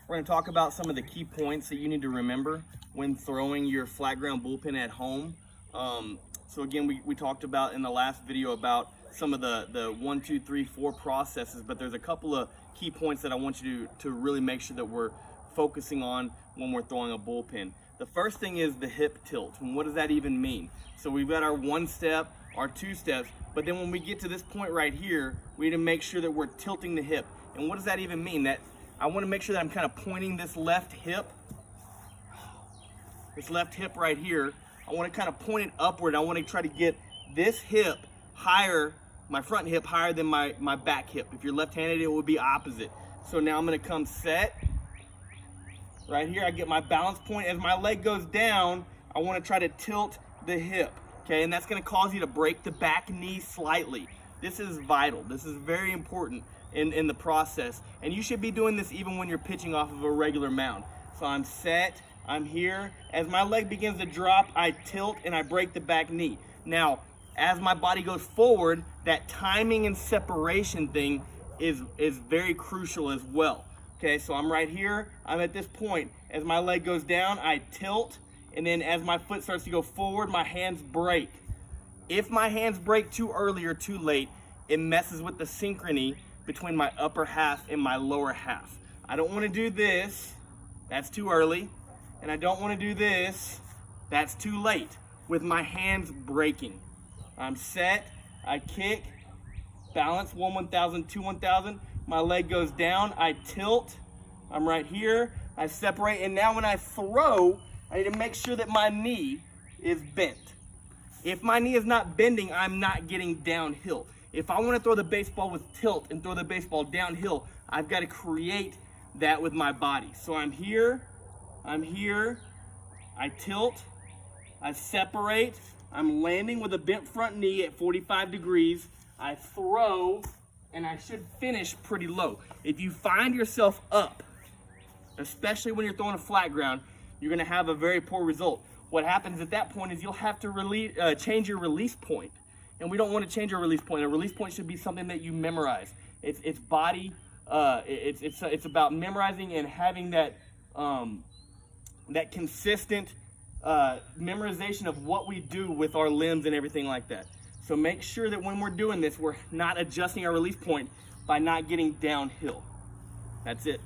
We're going to talk about some of the key points that you need to remember when throwing your flat ground bullpen at home. So again, we talked about in the last video about some of the 1, 2, 3, 4 processes, but there's a couple of key points that I want you to really make sure that we're focusing on when we're throwing a bullpen. The first thing is the hip tilt. And what does that even mean? So we've got our 1 step, our 2 steps, but then when we get to this point right here, we need to make sure that we're tilting the hip. And what does that even mean? That I want to make sure that I'm kind of pointing this left hip right here. I want to kind of point it upward. I want to try to get this hip higher, my front hip higher than my back hip. If you're left-handed, it would be opposite. So now I'm going to come set. Right here, I get my balance point. As my leg goes down, I want to try to tilt the hip. Okay, and that's going to cause you to break the back knee slightly. This is vital. This is very important in the process. And you should be doing this even when you're pitching off of a regular mound. So I'm set. I'm here. As my leg begins to drop, I tilt and I break the back knee. Now, as my body goes forward, that timing and separation thing is very crucial as well. Okay, so I'm right here. I'm at this point. As my leg goes down, I tilt, and then as my foot starts to go forward, my hands break. If my hands break too early or too late, it messes with the synchrony between my upper half and my lower half. I don't want to do this. That's too early. And I don't want to do this, that's too late, with my hands breaking. I'm set, I kick, balance, 1 1,000, 2 1,000, my leg goes down, I tilt, I'm right here, I separate, and now when I throw, I need to make sure that my knee is bent. If my knee is not bending, I'm not getting downhill. If I want to throw the baseball with tilt and throw the baseball downhill, I've got to create that with my body. So I'm here, I tilt, I separate, I'm landing with a bent front knee at 45 degrees, I throw, and I should finish pretty low. If you find yourself up, especially when you're throwing a flat ground, you're gonna have a very poor result. What happens at that point is you'll have to change your release point. And we don't want to change our release point. A release point should be something that you memorize. It's body, it's about memorizing and having that, that consistent memorization of what we do with our limbs and everything like that. So make sure that when we're doing this, we're not adjusting our release point by not getting downhill. That's it.